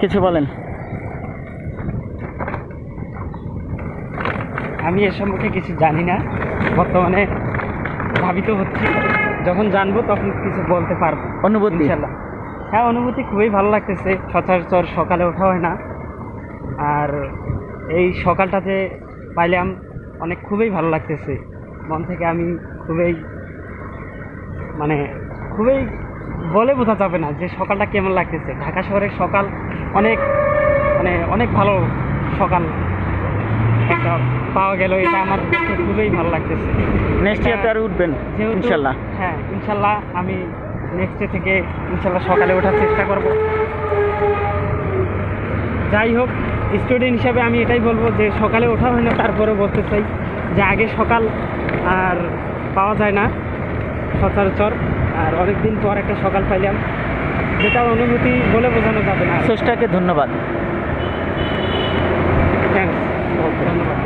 কিছু বলেন। আমি এ সম্পর্কে কিছু জানি না, বর্তমানে ভাবিত হচ্ছি, যখন জানবো তখন কিছু বলতে পারবো। অনুভূতি? ইনশাল্লাহ। হ্যাঁ, অনুভূতি খুবই ভালো লাগতেছে। সচরাচর সকালে ওঠা হয় না, আর এই সকালটাতে পাইলাম অনেক খুবই ভালো লাগতেছে। মন থেকে আমি খুবই বলে বোঝা যাবে না যে সকালটা কেমন লাগতেছে। ঢাকা শহরের সকাল অনেক অনেক ভালো সকাল একটা পাওয়া গেল, এটা আমার পক্ষে খুবই ভালো লাগতেছে। নেক্সট ইয়ারতে আরো উঠবেন যেহেতু ইনশাল্লাহ। হ্যাঁ, ইনশাল্লাহ আমি নেক্সট ডে থেকে ইনশাল্লাহ সকালে ওঠার চেষ্টা করব। যাই হোক, স্টুডেন্ট হিসাবে আমি এটাই বলবো যে সকালে ওঠা হয় না, তারপরে বলতে চাই যে আগে সকাল আর পাওয়া যায় না সচরাচর, আর অনেকদিন পর একটা সকাল পাইলাম, যেটার অনুভূতি বলে বোঝানো যাবে না। স্রষ্টাকে ধন্যবাদ। থ্যাংকস, ধন্যবাদ।